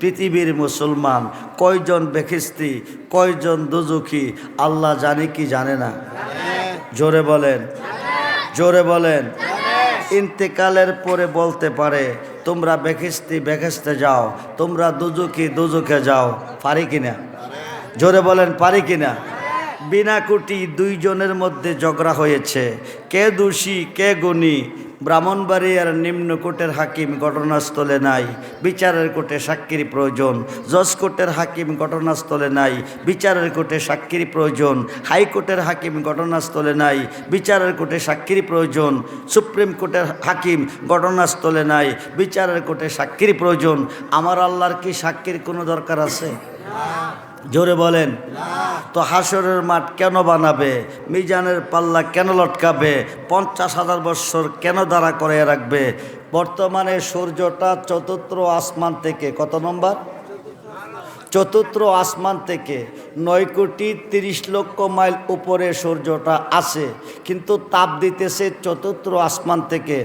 পৃথিবীর মুসলমান কয়জন বেখিস্তি কয়জন দুজুখী আল্লাহ জানে কি জানে না? জোরে বলেন, জোরে বলেন। ইন্তেকালের পরে বলতে পারে তোমরা বেখিস্তি বেহেশতে যাও, তোমরা দুজুখী দুজুখে যাও, পারি কিনা? জোরে বলেন, পারি কিনা? বিনা কোটি দুইজনের মধ্যে ঝগড়া হয়েছে, কে দোষী কে গুণী। ব্রাহ্মণবাড়িয়ার নিম্ন কোর্টের হাকিম ঘটনাস্থলে নাই, বিচারের কোর্টে সাক্ষীর প্রয়োজন। জজ কোর্টের হাকিম ঘটনাস্থলে নাই, বিচারের কোর্টে সাক্ষীর প্রয়োজন। হাইকোর্টের হাকিম ঘটনাস্থলে নাই, বিচারের কোর্টে সাক্ষীর প্রয়োজন। সুপ্রিম কোর্টের হাকিম ঘটনাস্থলে নাই, বিচারের কোর্টে সাক্ষীর প্রয়োজন। আমার আল্লাহর কি সাক্ষীর কোনো দরকার আছে? জোরে বলেন। তো হাসরের মাঠ কেন বানাবে? মিজানের পাল্লা কেন লটকাবে? 50,000 বৎসর কেন দাঁড়া করে রাখবে? বর্তমানে সূর্যটা চতুর্থ আসমান থেকে, কত নম্বর? চতুর্থ আসমান থেকে 9,30,00,000 মাইল উপরে সূর্যটা আছে, কিন্তু তাপ দিতেছে চতুর্থ আসমান থেকে।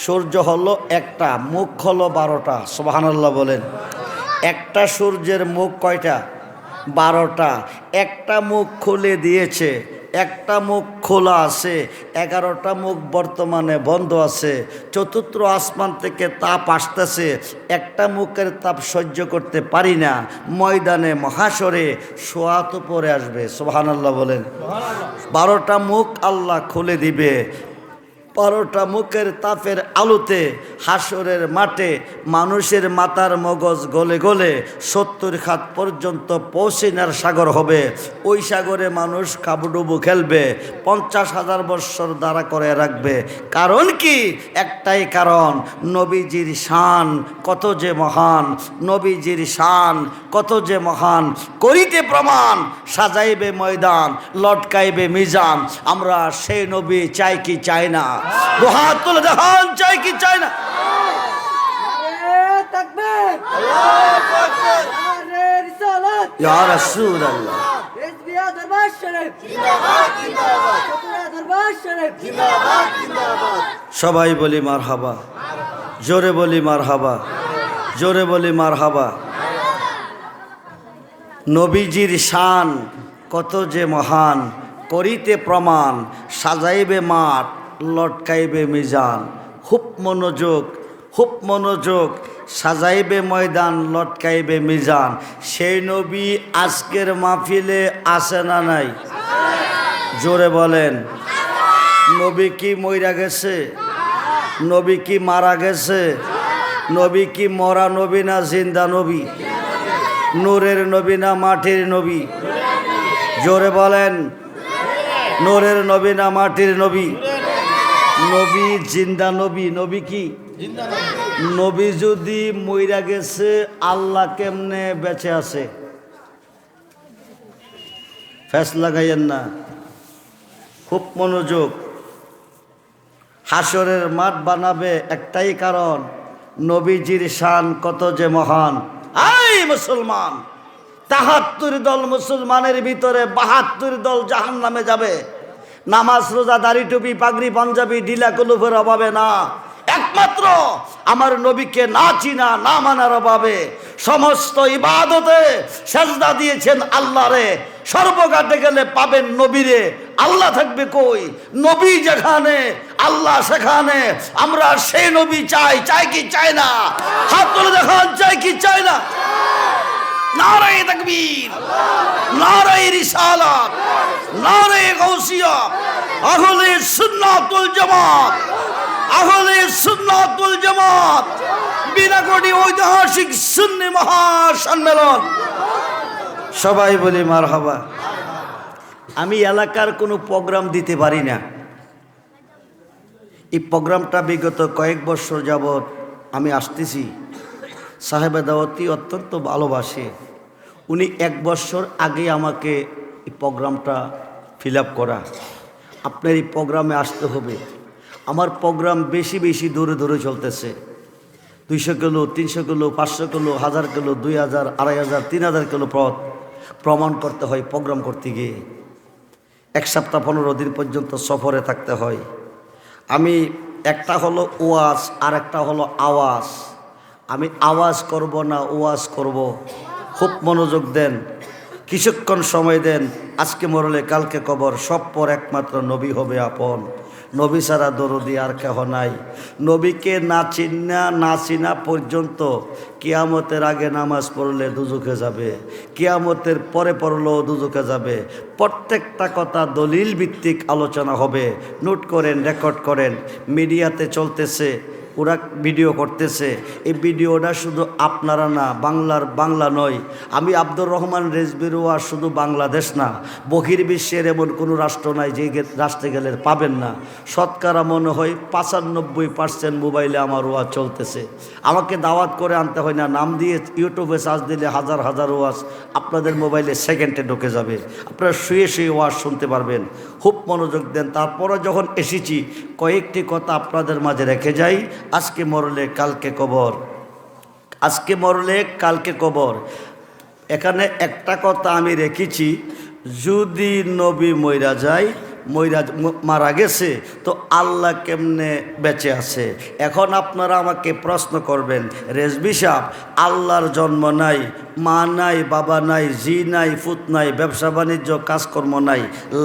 সূর্য হলো একটা, মুখ হলো 12টা। সুবহানাল্লাহ বলেন। একটা সূর্যের মুখ কয়টা? 12টা। একটা মুখ খুলে দিয়েছে, একটা মুখ খোলা আছে, 11টা মুখ বর্তমানে বন্ধ আছে। চতুর্থ আসমান থেকে তাপ আসতেছে, একটা মুখের তাপ সহ্য করতে পারি না। ময়দানে মহাশরে সোয়াত পরে আসবে। সুবহানাল্লাহ বলেন। 12টা মুখ আল্লাহ খুলে দিবে। 12টা মুখের তাপের আলোতে হাসরের মাঠে মানুষের মাথার মগজ গলে গলে 70 খাত পর্যন্ত পৌঁছিনার সাগর হবে। ওই সাগরে মানুষ কাবুডুবু খেলবে, 50,000 বৎসর দাঁড়া করে রাখবে। কারণ কি? একটাই কারণ, নবীজির শান কত যে মহান, নবীজির শান কত যে মহান। করিতে প্রমাণ, সাজাইবে ময়দান, লটকাইবে মিজান। আমরা সেই নবী চাই কি চাই না? দুহাত তুলে দেখান, চাই কি চাই না? ইয়া রাসূলুল্লাহ, সবাই বলি মারহাবা, জোরে বলি মারহাবা, জোরে বলি মারহাবা। নবীজির শান কত যে মহান, করিতে প্রমাণ, সাজাইবে মাঠ, লটকাইবে মিজান। খুব মনোযোগ, খুব মনোযোগ। সাজাইবে ময়দান, লটকাইবে মিজান। সেই নবী আজকের মাহফিলে আছে না নাই? জোরে বলেন। নবী কি মইরা গেছে? নবী কি মারা গেছে? নবী কি মরা নবী না জিন্দা নবী? নূরের নবী না মাটির নবী? জোরে বলেন। নূরের নবী না মাটির নবী? নবী জিন্দা নবী। নবী কি? নবী যদি মইরা গেছে, আল্লাহ কেমনে বেঁচে আছে? ফেস লাগাইয়েন না, খুব মনোযোগ। হাসরের মাঠ বানাবে একটাই কারণ, নবীজির শান কত যে মহান। আই মুসলমান, 73 দল মুসলমানের ভিতরে 72 দল জাহান্নামে যাবে। নামাজ রোজা দাড়ি টুপি পাগড়ি পাঞ্জাবি ঢিলা কুলুফের অভাবে না, একমাত্র আমার নবীকে না চিনা না মানার অভাবে। সমস্ত ইবাদতে সেজদা দিয়েছেন আল্লাহরে, সর্বঘাটে গেলে পাবেন নবীরে। আল্লাহ থাকবে কই? নবী যেখানে আল্লাহ সেখানে। আমরা সেই নবী চাই, চাই কি চাই না? হাত তুলে দেখান, চাই কি চাই না? নারায়ে তাকবীর, নারায়ে রিসালাত, নারায়ে গাউসিয়া। আহলে সুন্নাত ওয়াল জামাত, আহলে সুন্নাত ওয়াল জামাত, বিনা কোটি ঐতিহাসিক সুন্নি মহাসম্মেলন। সবাই বলি মারহাবা। আমি এলাকার কোনো প্রোগ্রাম দিতে পারি না। এই প্রোগ্রামটা বিগত কয়েক বছর যাবৎ আমি আসতেছি। সাহেবে দাওয়াতি অত্যন্ত ভালোবাসে। উনি 1 বছর আগে আমাকে এই প্রোগ্রামটা ফিল আপ করা, আপনার এই প্রোগ্রামে আসতে হবে। আমার প্রোগ্রাম বেশি বেশি দূরে দূরে চলতেছে। 200 kilo, 300 kilo, 500 kilo, 1000 kilo, 2000, 2500, 3000 kilo পথ প্রমাণ করতে হয় প্রোগ্রাম করতে গিয়ে। 1 সপ্তাহ 15 দিন পর্যন্ত সফরে থাকতে হয়। আমি একটা হলো ওয়াজ আর একটা হলো আওয়াজ। আমি আওয়াজ করব না ওয়াজ করব, খুব মনোযোগ দেন, কিছুক্ষণ সময় দেন। আজকে মরলে কালকে কবর, সব পর একমাত্র নবী হবে আপন। নবী ছাড়া দরদি আর কেহ নাই। নবীকে না চিনা পর্যন্ত কিয়ামতের আগে নামাজ পড়লে দুজকে যাবে, কিয়ামতের পরে পড়লেও দুজকে যাবে। প্রত্যেকটা কথা দলিল ভিত্তিক আলোচনা হবে। নোট করেন, রেকর্ড করেন। মিডিয়াতে চলতেছে, ওরা ভিডিও করতেছে। এই ভিডিওটা শুধু আপনারা না, বাংলা নয়। আমি আব্দুর রহমান রেজবির ওয়াজ শুধু বাংলাদেশ না, বহির্বিশ্বের এমন কোনো রাষ্ট্র নাই যে রাষ্ট্রে গেলে পাবেন না। শতকরা মনে হয় 95% মোবাইলে আমার ওয়াজ চলতেছে। আমাকে দাওয়াত করে আনতে হয় না, নাম দিয়ে ইউটিউবে সার্চ দিলে হাজার হাজার ওয়াজ আপনাদের মোবাইলে সেকেন্ডে ঢুকে যাবে। আপনারা শুয়ে শুয়ে ওয়াজ শুনতে পারবেন। খুব মনোযোগ দেন। তারপরে যখন এসেছি, কয়েকটি কথা আপনাদের মাঝে রেখে যাই। আজকে মরলে কালকে কবর, আজকে মরলে কালকে কবর। এখানে একটা কথা আমি রেখেছি, যদি নবী মারা গেছে তো আল্লাহ কেমনে বেঁচে আছে। এখন আপনারা আমাকে প্রশ্ন করবেন, রেজবি সাহেব, আল্লাহর জন্ম নাই, মা নাই, বাবা নাই, জি নাই, ফুত নাই, ব্যবসা বাণিজ্য কাজকর্ম নাই,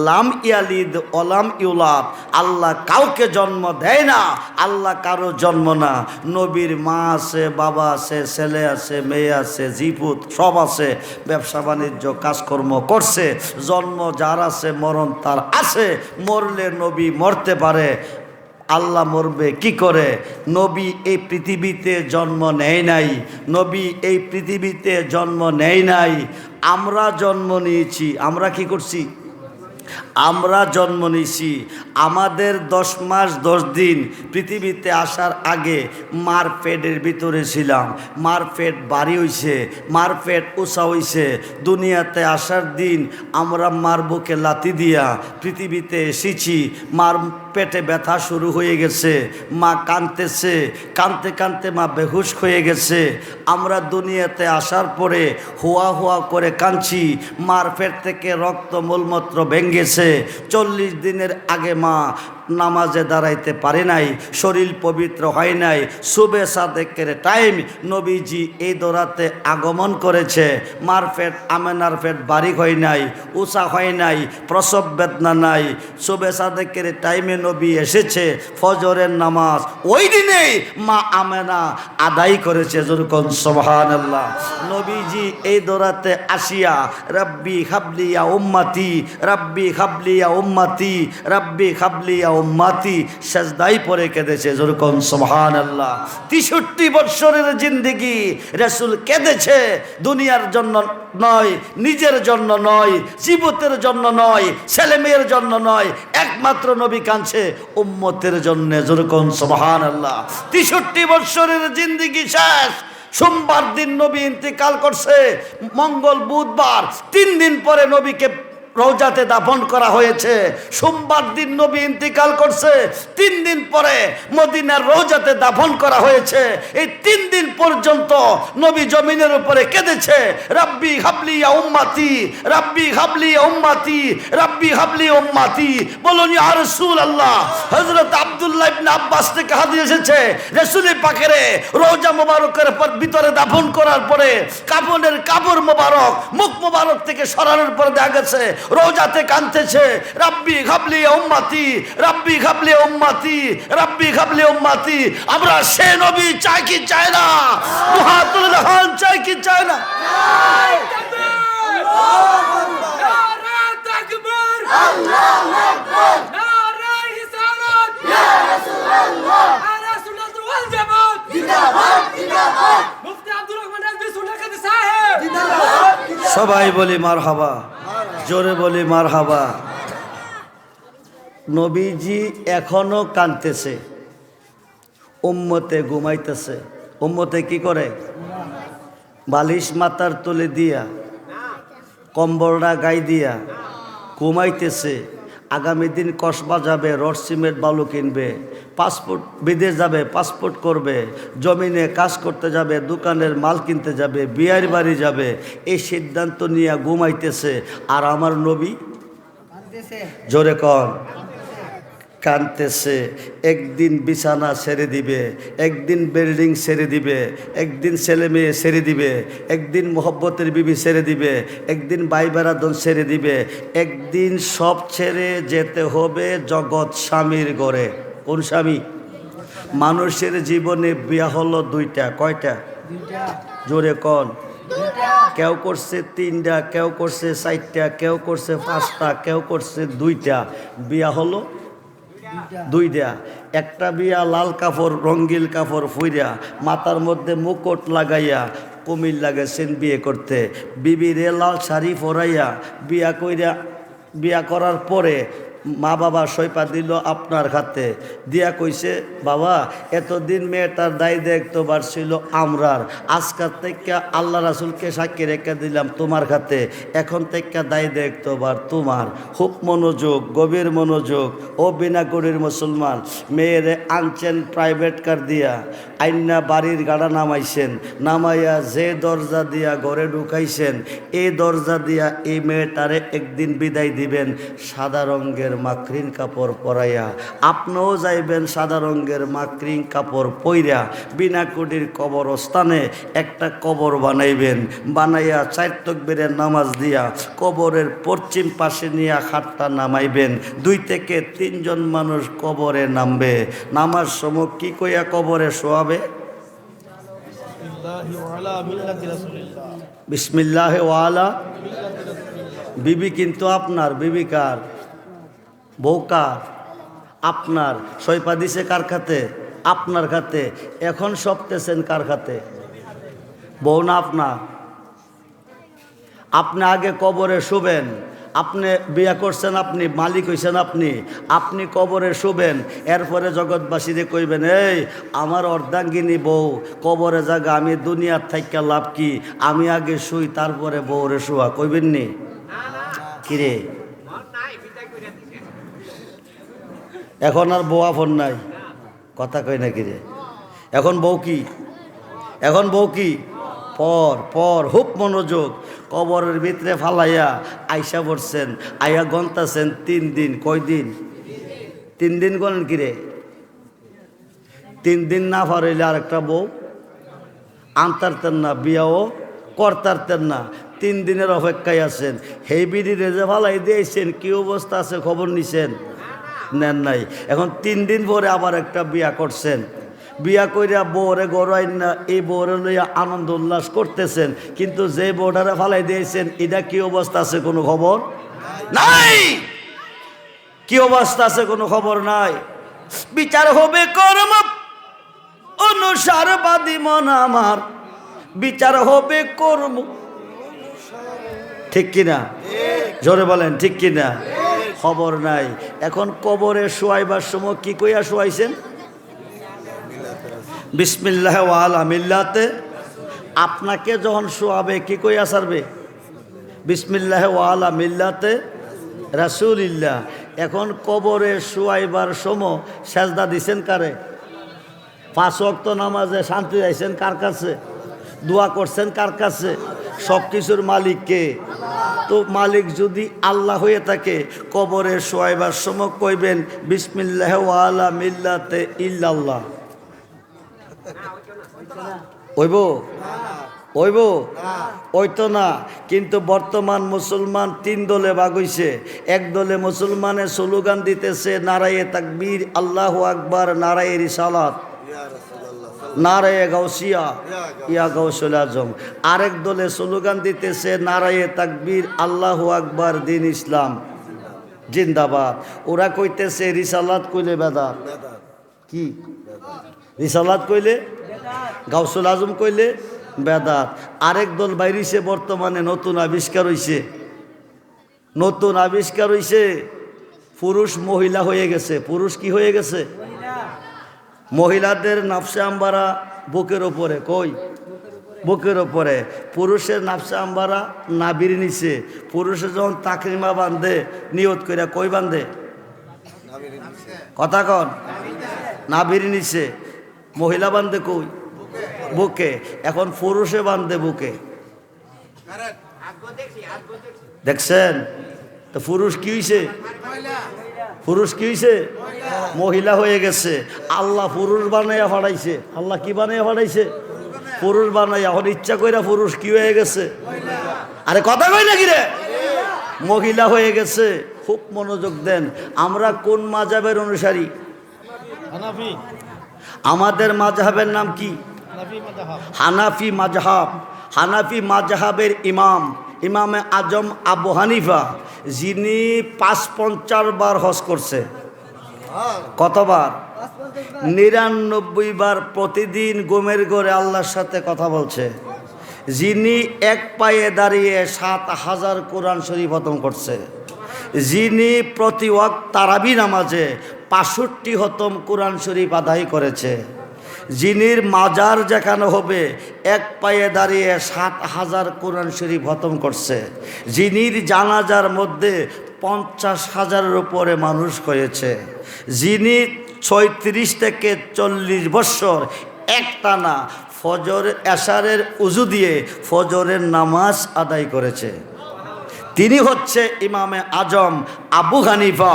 লাম ইয়ালিদ অলাম ইউলাদ, আল্লাহ কাউকে জন্ম দেয় না, আল্লাহ কারো জন্ম না। নবীর মা আছে, বাবা আছে, ছেলে আছে, মেয়ে আছে, জি ফুত সব আছে, ব্যবসা বাণিজ্য কাজকর্ম করছে, জন্ম যার আছে মরণ তার আছে। মরলে নবী মরতে পারে, আল্লাহ মরবে কি করে? নবী এই পৃথিবীতে জন্ম নেয় নাই, নবী এই পৃথিবীতে জন্ম নেয় নাই। আমরা জন্ম নিয়েছি। আমরা কি করছি? আমরা জন্ম নিয়েছি। আমাদের 10 মাস 10 দিন পৃথিবীতে আসার আগে মার পেটের ভিতরে ছিলাম। মার পেট বাড়ি হইছে, মার পেট উঁচা হইছে। দুনিয়াতে আসার দিন আমরা মার বুকে লাথি দিয়া পৃথিবীতে এসেছি। মার পেটে ব্যথা শুরু হয়ে গেছে, মা কাঁদতেছে, কাঁদতে কাঁদতে মা বেহুশ হয়ে গেছে। আমরা দুনিয়াতে আসার পরে হুয়া হুয়া করে কাঁদছি। মার পেট থেকে রক্ত মূলমূত্র ভেঙেছে। 40 দিনের আগে মা নামাজে দাঁড়াইতে পারে নাই, শরীর পবিত্র হয় নাই। সুবে সাদেকের টাইম নবীজি এই দৌড়াতে আগমন করেছে। মার পেট, আমেনার পেট বাড়ি হয় নাই, উঁচা হয় নাই, প্রসব বেদনা নাই। সুবে সাদেকের টাইমে নবী এসেছে, ফজরের নামাজ ওই দিনেই মা আমেনা আদায় করেছে। যেরকম সুবহানাল্লাহ। নবীজি এই দৌড়াতে আসিয়া রব্বি হাবলিয়া উম্মতি, রব্বি হাবলিয়া উম্মতি, রব্বি হাবলিয়া উম্মতি সাজদায় পড়ে কেঁদেছে। যেরকম সুবহানাল্লাহ। 63 বছরের জিন্দেগি রাসূল কেঁদেছে। দুনিয়ার জন্য নয়, নিজের জন্য নয়, জীবতের জন্য নয়, ছেলে মেয়ের জন্য নয়, একমাত্র নবী কাঁদছে উম্মতের জন্য। যেরকম সুবহানাল্লাহ। 63 বছরের জিন্দেগি শেষ। সোমবার দিন নবী ইন্তেকাল করছে, মঙ্গল বুধবার 3 দিন পরে নবীকে রওজাতে দাফন করা হয়েছে। সোমবার দিন নবী ইন্তেকাল করছে, 3 দিন পরে মদিনার রওজাতে দাফন করা হয়েছে। এই 3 দিন পর্যন্ত নবী জমিনের উপরে কেঁদেছে, রাব্বি হাবলি ইয়া উম্মতি, রাব্বি হাবলি ইয়া উম্মতি, রাব্বি হাবলি ইয়া উম্মতি। বলুন ইয়া রাসূলুল্লাহ। হযরত আব্দুল্লাহ ইবনে আব্বাস থেকে হাদিস এসেছে, রাসূল পাকের রওজা মোবারকের ভিতরে দাফন করার পরে কাফনের কাপড় মোবারক মুখ মোবারক থেকে সরানোর পরে দেখা গেছে রওজাতে কাঁদতেছে, রাব্বি হাবলি ইয়া উম্মতি, রাব্বি হাবলি ইয়া উম্মতি, রাব্বি হাবলি ইয়া উম্মতি। আমরা সে নবী চাই কি চাই না? মুহাতুল হান চাই কি চাই না? আল্লাহু আকবার, নারে রিসালাত, ইয়া রাসূলুল্লাহ, আলা সুন্নাতুল ওয়াল জামাত, জিন্দাবাদ জিন্দাবাদ, মুফতি আব্দুর রহমান রাজবী সুন্নাত সাহেব, জিন্দাবাদ। সবাই বলি মারহাবা, জোরে বলি মারহাবা। নবীজি এখনো কাঁদতেছে, উম্মতে ঘুমাইতেছে। উম্মতে কি করে? বালিশ মাথার তুলে দিয়া, কম্বলটা গায়ে দিয়া ঘুমাইতেছে। আগামী দিন কসবা যাবে, রড সিমেন্ট বালু কিনবে, পাসপোর্ট, বিদেশ যাবে, পাসপোর্ট করবে, জমিনে কাজ করতে যাবে, দোকানের মাল কিনতে যাবে, বিয়ের বাড়ি যাবে। এই সিদ্ধান্ত নিয়ে ঘুমাইতেছে। আর আমার নবী জোরে কন কাঁদতেছে, একদিন বিছানা ছেড়ে দিবে, একদিন বিল্ডিং ছেড়ে দিবে, একদিন ছেলে মেয়ে ছেড়ে দিবে, একদিন মোহব্বতের বিবি ছেড়ে দিবে, একদিন ভাই বেড়াদন ছেড়ে দিবে, একদিন সব ছেড়ে যেতে হবে জগৎ স্বামীর ঘরে। কোন স্বামী? মানুষের জীবনে বিয়া হলো দুইটা। কয়টা? জোরে কন। কেউ করছে 3টা, কেউ করছে 4টা, কেউ করছে 5টা, কেউ করছে 2টা। বিয়া হলো 2টা। একটা বিয়া লাল কাপড়, রঙ্গিল কাপড় ফুইরা, মাথার মধ্যে মুকুট লাগাইয়া কুমির লাগাইছেন বিয়ে করতে। বিবিরে লাল শাড়ি পরাইয়া বিয়া করার পরে মা বাবা সৈপা দিল আপনার হাতে, দিয়া কইছে বাবা এতদিন মেয়েটার দায় দেখতে পারছিল আমরার, আজকাল থেকে আল্লাহ রাসুলকে সাক্ষী রেখে দিলাম তোমার হাতে, এখন থেকে দায় দেখতে পার তোমার। খুব মনোযোগ, গভীর মনোযোগ। ও বিনাকুড়ির মুসলমান, মেয়েরে আনছেন প্রাইভেট কার দিয়া, আইনা বাড়ির গাড়া নামাইছেন, নামাইয়া যে দরজা দিয়া ঘরে ঢুকাইছেন, এই দরজা দিয়া এই মেয়েটারে একদিন বিদায় দিবেন সাদা রঙের মাকরিন কাপড় পরাইয়া। আপনিও যাইবেন সাদা রঙের মাকরিন কাপড় পইরা, বিনাকুড়ির কবরস্থানে একটা কবর বানাইবেন, বানাইয়া 4 তাকবীরের নামাজ দিয়া কবরের পশ্চিম পাশে নিয়ে খাটটা নামাইবেন। 2 থেকে 3 জন মানুষ কবরে নামবে। নামার সময় কি কইয়া কবরে শোয়াবে? বিসমিল্লাহ ওয়ালা। বিবি কিন্তু আপনার, বিবি কার? বউ কার? আপনার। সৈপা দিছে কার খাতে? আপনার খাতে। এখন সপতেছেন কার খাতে? বউ না আপনার? আপনি আগে কবরে শুবেন। আপনি বিয়া করছেন, আপনি মালিক হইছেন, আপনি কবরে শুবেন। এরপরে জগৎবাসীরে কইবেন এই আমার অর্ধাঙ্গিনী বউ কবরে জায়গা, আমি দুনিয়ার থাইকা লাভ কি, আমি আগে শুই তারপরে বউরে শুয়া। কইবেন নি? কিরে এখন আর বউ আপন নাই, কথা কই না কিরে? এখন বউ কি? এখন বউ কি? পর খুব মনোযোগ। কবরের ভিতরে ফালাইয়া আইসা পড়ছেন, আইয়া গন্তাছেন 3 দিন। কয় দিন? 3 দিন গনেন কিরে? 3 দিন না ফারাইলে আরেকটা বউ আনতারতেন না, বিয়াও করতারতেন না। 3 দিনের অপেক্ষায় আছেন। হেই বিড়ি রেজে ফালাই দিয়েছেন, কি অবস্থা আছে খবর নিছেন? নেন নাই। এখন 3 দিন পরে আবার একটা বিয়া করছেন। বিয়া কইরা বউরে গড়াইন না, এই বউরে লইয়া আনন্দ উল্লাস করতেছেন, কিন্তু যে বউটারে ফালাই দিয়েছেন এটা কি অবস্থা আছে কোনো খবর নাই। কি অবস্থা আছে কোনো খবর নাই। বিচার হবে কর্ম অনুসার বাদী মন আমার, বিচার হবে কর্ম। ঠিক কিনা? জোরে বলেন ঠিক কিনা? খবর নাই। এখন কবরে শোয়াইবার সময় কি কইয়া শোয়াইছেন? বিসমিল্লাহ ওয়ালা মিল্লাতে। আপনাকে যখন শোয়াবে কি কইয়া ছাড়বে? বিসমিল্লাহ ওয়ালা মিল্লাতে রাসূলিল্লাহ। এখন কবরে শোয়াইবার সময় সেজদা দিছেন কারে? 5 ওয়াক্ত নামাজে শান্তি যাইছেন কার কাছে? দোয়া করছেন কার কাছে? সব কিছুর মালিক কে? তো মালিক যদি আল্লাহ হয়ে থাকে, কবরে শোয়াইবার সময় কইবেন বিসমিল্লাহ ওয়ালা মিল্লাতে ইল্লাল্লাহ। ওইব ওইতো না। কিন্তু বর্তমান মুসলমান 3 দলে ভাগ হইছে। এক দলে মুসলমানে স্লোগান দিতেছে নারায়ে তাকবীর, আল্লাহু আকবার, নারায়ে রিসালাত, নারায়ে গাউসিয়া, ইয়া গাউসুল আজম। আরেক দলে স্লোগান দিতেছে নারায়ে তাকবীর, আল্লাহু আকবার, দিন ইসলাম জিন্দাবাদ। ওরা কইতেছে রিসালাত কইলে বেদাত। কি রিসালাত কইলে? গাউসুল আজম কইলে বেদাত। আরেক দল বাইরিছে, বর্তমানে নতুন আবিষ্কার হইছে, পুরুষ মহিলা হয়ে গেছে। পুরুষ কি হয়ে গেছে? মহিলাদের নাফসে আম্বারা বুকের ওপরে। কই? বুকের ওপরে। পুরুষের নাফসে আম্বারা নাবির নিচে। পুরুষের যখন তাকরিমা বান্ধে নিয়ত করে, কই বান্ধে? কথা কন। নাবির নিচে। মহিলা বান্ধে কই? বুকে। এখন পুরুষে বান্ধে বুকে। দেখছেন তো পুরুষ কি হইছে? পুরুষ কি হয়েছে? মহিলা হয়ে গেছে। আল্লাহ পুরুষ বানাইয়া ফাড়াইছে। আল্লাহ কি বানাইয়া ফাড়াইছে? পুরুষ বানাইয়া। এখন ইচ্ছা কইরা পুরুষ কি হয়ে গেছে? আরে কথা কই নাকি রে? মহিলা হয়ে গেছে। খুব মনোযোগ দেন। আমরা কোন মাযহাবের অনুসারী? হানাফি। আমাদের মাযহাবের নাম কি? হানাফি মাযহাব। হানাফি মাযহাবের ইমামে আজম আবু হানিফা, যিনি ৫৫ বার হজ করছে। কতবার? ৯৯ বার। প্রতিদিন ঘুমের ঘরে আল্লাহর সাথে কথা বলছে। যিনি এক পায়ে দাঁড়িয়ে ৭,০০০ কোরআন শরীফ খতম করছে। যিনি প্রতি ওয়াক্ত তারাবি নামাজে ৬৫ খতম কোরআন শরীফ আদায় করেছে। যিনির মাজার যেখানে হবে এক পায়ে দাঁড়িয়ে ৭,০০০ কোরআন শরীফ খতম করছে। যিনির জানাজার মধ্যে ৫০,০০০-এর উপরে মানুষ হয়েছে। যিনি ৩৬ থেকে ৪০ বৎসর একটানা ফজর এশারের উজু দিয়ে ফজরের নামাজ আদায় করেছে। তিনি হচ্ছে ইমামে আজম আবু হানিফা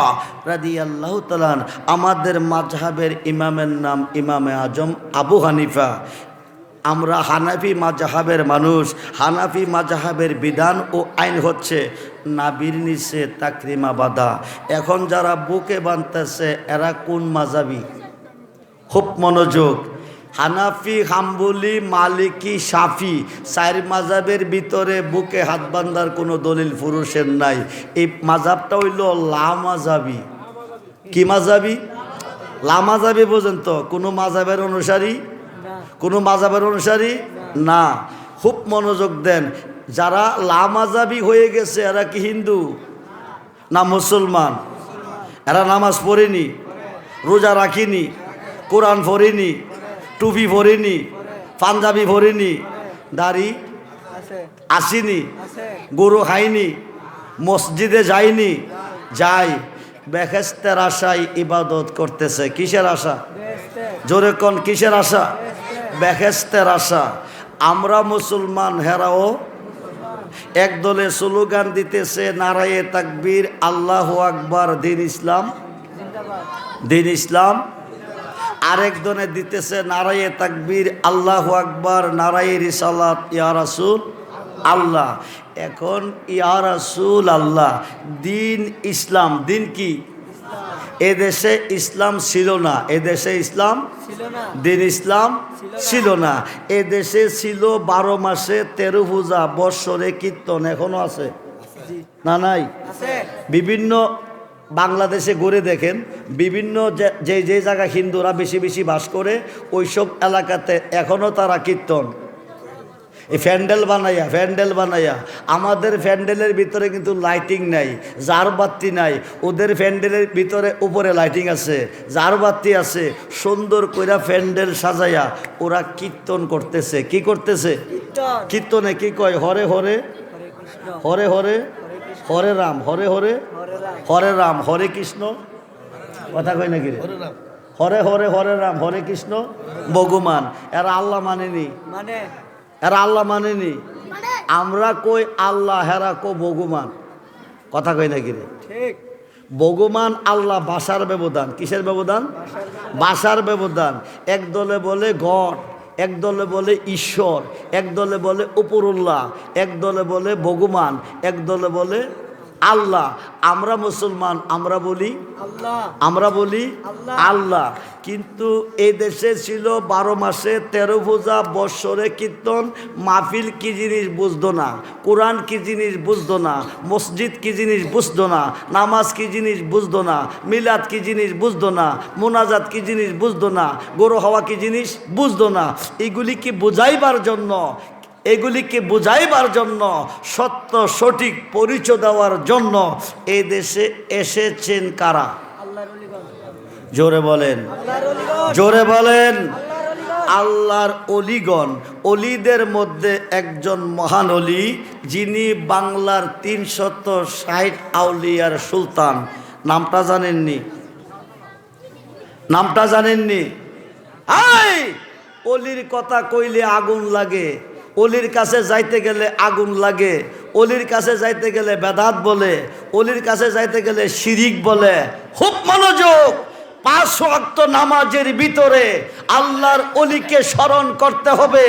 রাদিয়াল্লাহু তাআলা। আমাদের মাযহাবের ইমামের নাম ইমামে আজম আবু হানিফা। আমরা হানাফি মাযহাবের মানুষ। হানাফি মাযহাবের বিধান ও আইন হচ্ছে নাবির নিচে তাকরিমা বাঁধা। এখন যারা বুকে বাঁধতেছে এরা কোন মাযহাবি? খুব মনোযোগ। হানাফি, হাম্বলি, মালিকি, শাফি ৪ মাযহাবের ভিতরে বুকে হাত বান্ধার কোনো দলিল পুরুষের নাই। এই মাযহাবটা হইল লা মাযহাবি। কি মাযহাবি? লা মাযহাবি বোঝেন তো? কোনো মাযহাবের অনুসারী? কোনো মাযহাবের অনুসারী না। খুব মনোযোগ দেন। যারা লা মাযহাবি হয়ে গেছে এরা কি হিন্দু না মুসলমান? এরা নামাজ পড়েনি, রোজা রাখিনি, কোরআন পড়েনি, টুপি পরেনি, পাঞ্জাবি পরেনি, দাড়ি আসেনি, গরু খাইনি, মসজিদে যায়নি, যায় বেহেশতের আশায় ইবাদত করতেছে। কিসের আশা? জোরে কোন কিসের আশা? বেহেশতের আশা। আমরা মুসলমান, হেরাও একদলে স্লোগান দিতেছে নারায়ে তাকবীর, আল্লাহু আকবার, দিন ইসলাম, দিন ইসলাম। আরেক দনে দিতেছে নারায়ে তাকবীর, আল্লাহু আকবার, নারায়ে রিসালাত, ইয়া রাসূল আল্লাহ। এখন ইয়া রাসূল আল্লাহ, দিন ইসলাম। দিন কি? এদেশে ইসলাম ছিল না। এদেশে ইসলাম দিন ইসলাম ছিল না। এদেশে ছিল ১২ মাসে ১৩ পূজা, বৎসরে কীর্তন। এখনো আছে না? নাই। বিভিন্ন বাংলাদেশে ঘুরে দেখেন, বিভিন্ন যে যে জায়গা হিন্দুরা বেশি বেশি বাস করে ওইসব এলাকাতে এখনও তারা কীর্তন, এই প্যান্ডেল বানাইয়া। আমাদের প্যান্ডেলের ভিতরে কিন্তু লাইটিং নাই, জারবাতি নাই। ওদের প্যান্ডেলের ভিতরে উপরে লাইটিং আছে, জারবাতি আছে। সুন্দর কইরা প্যান্ডেল সাজাইয়া ওরা কীর্তন করতেছে। কি করতেছে? কীর্তনে কি কয়? হরে হরে, হরে হরে, হরে রাম, হরে হরে, হরে রাম, হরে কৃষ্ণ। কথা কই নাকি রে? হরে হরে, হরে রাম, হরে কৃষ্ণ, ভগবান। এরা আল্লাহ মানেনি, এরা আল্লাহ মানেনি। আমরা কই আল্লাহ, হেরা কো ভগবান। কথা কই নাকি রে? ঠিক। ভগবান আল্লাহ ভাষার ব্যবধান। কিসের ব্যবধান? ভাষার ব্যবধান। এক দলে বলে গড, এক দলে বলে ঈশ্বর, এক দলে বলে উপরুল্লাহ, এক দলে বলে ভগবান, এক দলে বলে আল্লাহ। আমরা মুসলমান, আমরা বলি আল্লাহ, আমরা বলি আল্লাহ। কিন্তু এই দেশে ছিল ১২ মাসে ১৩ পূজা, বৎসরে কীর্তন। মাহফিল কি জিনিস বুঝতো না, কোরআন কি জিনিস বুঝতো না, মসজিদ কি জিনিস বুঝতো না, নামাজ কি জিনিস বুঝতো না, মিলাদ কি জিনিস বুঝতো না, মোনাজাত কি জিনিস বুঝতো না, গরু হওয়া কি জিনিস বুঝতো না। এগুলিকে বুঝাইবার জন্য, এগুলিকে বুঝাইবার জন্য, সত্য সঠিক পরিচয় দেওয়ার জন্য এই দেশে এসেছেন কারা? জোরে বলেন, জোরে বলেন। আল্লাহর অলিগণ। অলিদের মধ্যে একজন মহান অলি, যিনি বাংলার ৩৬০ আউলিয়ার সুলতান। নামটা জানেননি? নামটা জানেননি? আই অলির কথা কইলে আগুন লাগে, অলির কাছে যাইতে গেলে আগুন লাগে, অলির কাছে যাইতে গেলে বেদাত বলে, অলির কাছে যাইতে গেলে শিরিক বলে। খুব মনোযোগ। 5 ওয়াক্ত নামাজের ভিতরে আল্লাহর ওলিকে স্মরণ করতে হবে।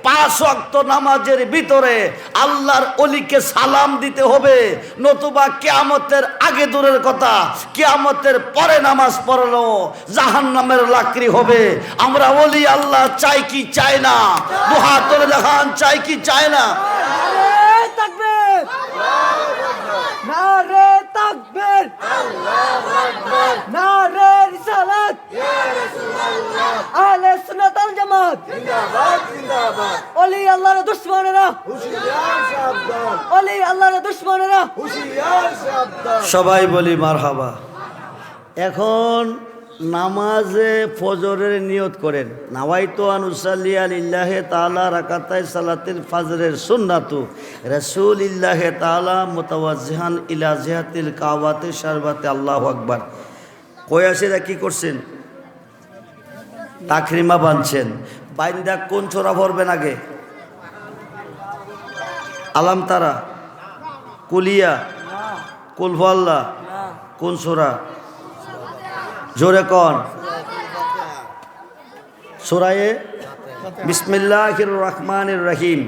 5 ওয়াক্ত নামাজের ভিতরে আল্লাহর ওলিকে সালাম দিতে হবে, নতুবা কিয়ামতের আগে দূরের কথা, কিয়ামতের পরে নামাজ পড়লো জাহান্নামের লাকড়ি হবে। আমরা ওলি আল্লাহ চাই কি চাই না? দুহাত তুলে দেখান, চাই কি চাই না? নারে তাকবীর, নারে তাকবীর, নারে রিসালাত, আহলে সুন্নাত ওয়াল জামাত জিন্দাবাদ। ওলি আল্লাহর দুশমনেরা ওলি আল্লাহর দুশমনেরা সবাই বলি মারহাবা। এখন নামাজে ফজরের নিয়ত করেন, নাওয়াইতু আন উসাল্লি লিল্লাহি তাআলা রাকাতাই সালাতিল ফজরের সুন্নাতু রাসূলিল্লাহি তাআলা মুতাওয়াজ্জিহান ইলা জিহাতিল কাবাতি শারবাতে আল্লাহু আকবার। কয়াসিরা কি করছেন? তাকরিমা বানছেন। বাইন্দা কোন ছোরা পড়বেন আগে? আলাম তারা, কুলিয়া, কুলফাল্লাহ, কোন ছোরা? জোরে কন। সূরায়ে বিসমিল্লাহির রহমানির রহিম,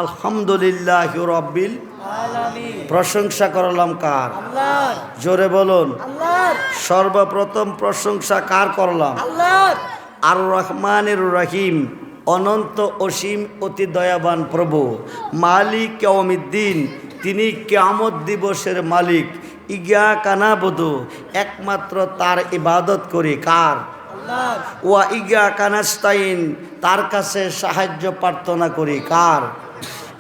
আলহামদুলিল্লাহি রাব্বিল আলামিন। প্রশংসা করলাম কার? আল্লাহর। জোরে বলুন। আল্লাহর। সর্বপ্রথম প্রশংসা কার করলাম? আল্লাহর। আর রহমানির রহিম, অনন্ত অসীম অতি দয়াবান প্রভু। মালিক ইয়াউমিদ্দিন, তিনি কিয়ামত দিবসের মালিক। ইয়্যাকা না'বুদু, একমাত্র তার ইবাদত করি। কার? আল্লাহর। ওয়া ইয়্যাকা নাস্তাইন, তার কাছে সাহায্য প্রার্থনা করি। কার?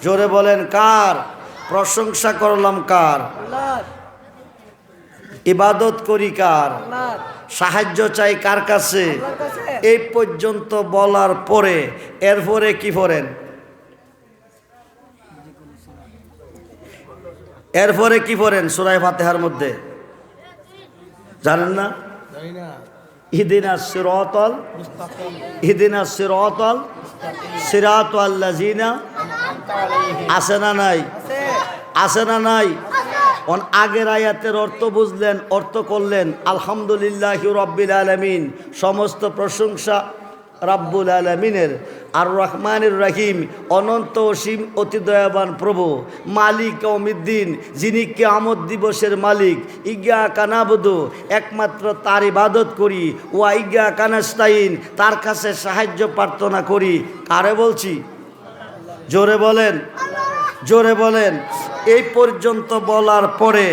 জোরে বলেন কার? প্রশংসা করলাম কার? আল্লাহর। ইবাদত করি কার? আল্লাহর। সাহায্য চাই কার কাছে? আল্লাহর কাছে। এই পর্যন্ত বলার পরে এরপরে কি পড়েন? এরপরে কি পড়েন সূরা ফাতিহার মধ্যে? জানেন না? ইহদিনাস সিরাতাল মুস্তাকিম, ইহদিনাস সিরাতাল সিরাতাল্লাযিনা, আছে না নাই? আছে না নাই? আগের আয়াতের অর্থ বুঝলেন, অর্থ করলেন আলহামদুলিল্লাহি রাব্বিল আলামিন, সমস্ত প্রশংসা রাব্বুল আলামিনের। আর রহমানির রহিম, অনন্ত অসীম অতি দয়াবান প্রভু। মালিক ইয়াউমিদ্দিন, যিনি কিয়ামত দিবসের মালিক। ইয়্যাকা না'বুদু, একমাত্র তার ইবাদত করি। ওয়া ইয়্যাকা নাস্তাইন, তার কাছে সাহায্য প্রার্থনা করি। কারে বলছি? জোরে বলেন, জোরে বলেন। এই পর্যন্ত বলার পরে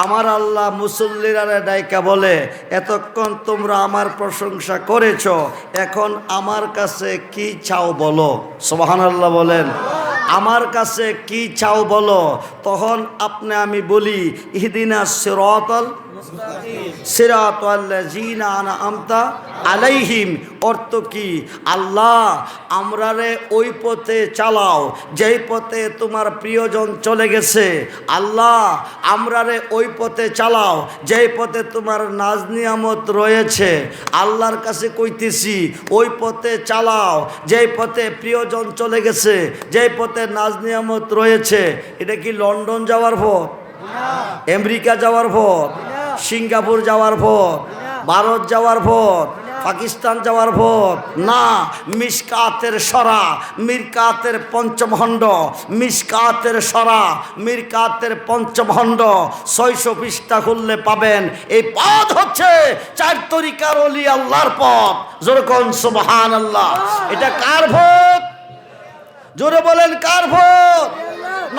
আমার আল্লাহ মুসল্লিরা ডাইকা বলে, এতক্ষণ তোমরা আমার প্রশংসা করেছ, এখন আমার কাছে কি চাও বলো। সুবহানাল্লাহ বলেন। আমার কাছে কি চাও বলো। তখন আমি বলি ইহদিনাস সিরাতাল সিরাতাল্লাযিনা আনআমতা আলাইহিম। অর্থ কি? আল্লাহ, আমরারে ওই পথে চালাও যেই পথে তোমার প্রিয়জন চলে গেছে। আল্লাহ, আমরারে ওই পথে চালাও যেই পথে তোমার নাজ নিয়ামত রয়েছে। আল্লাহর কাছে কইতেছি, ওই পথে চালাও যেই পথে প্রিয়জন চলে গেছে, যেই পথে নাজ নিয়ামত রয়েছে। এটা কি লন্ডন যাওয়ার পথ? আমেরিকা যাওয়ার পথ? সিঙ্গাপুর যাওয়ার পথ? ভারত যাওয়ার পথ? পাকিস্তান যাওয়ার পথ? না। মিশকাতের সরা, মিরকাতের পঞ্চম খণ্ড, মিশকাতের সরা, মিরকাতের পঞ্চম খণ্ড 600 পৃষ্ঠা খুললে পাবেন। এই পথ হচ্ছে 4 তরিকার ওলি আল্লাহর পথ। জোরে কোন সুবহানাল্লাহ। এটা কার পথ? জোরে বলেন কার পথ?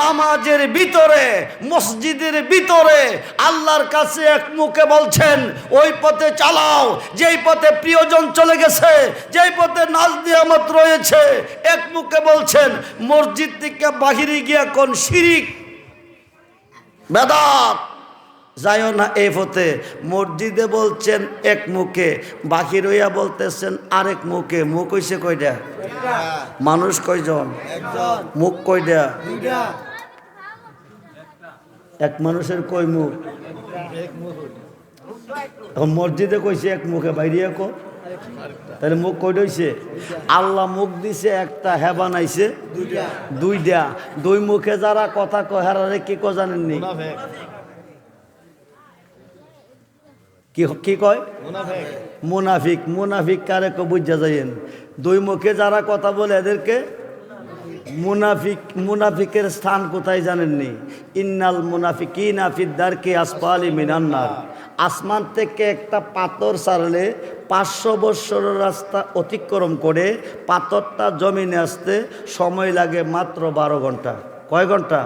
নামাজের ভিতরে, মসজিদের ভিতরে আল্লাহর কাছে এক মুখে বলছেন, ওই পথে চালাও যেই পথে প্রিয়জন চলে গেছে, যেই পথে নাজ নিয়ামত রয়েছে। এক মুখে বলছেন, মসজিদ থেকে বাহিরে গিয়া কোন শিরিক বেদাত যাইও না এই পথে। মসজিদে বলছেন এক মুখে, বাহির হইয়া বলতেছেন আরেক মুখে। মুখ হইছে কয়টা? মানুষ কয়জন? মুখ কয়টা? এক মানুষের কয় মুখ? মসজিদে কইছে এক মুখে, বাইরে কো, তাহলে মুখ কয়টা হইছে? আল্লাহ মুখ দিছে একটা, হ্যাঁ বানাইছে দুইটা। দুই মুখে যারা কথা কয় হারারে কি কো জানেননি? কি কয়? মুনাফিক। মুনাফিক। মুনাফিক কারে কো বুঝা যাইয়েন? দুই মুখে যারা কথা বলে এদেরকে মুনাফিক। মুনাফিকের স্থান কোথায় জানেননি? ইন্নাল মুনাফিকিনা ফিদ দারকি আসফালি মিনান নার। আসমান থেকে একটা পাথর ছাড়লে 500 বৎসরের রাস্তা অতিক্রম করে পাথরটা জমিনে আসতে সময় লাগে মাত্র 12 ঘন্টা। কয় ঘন্টা?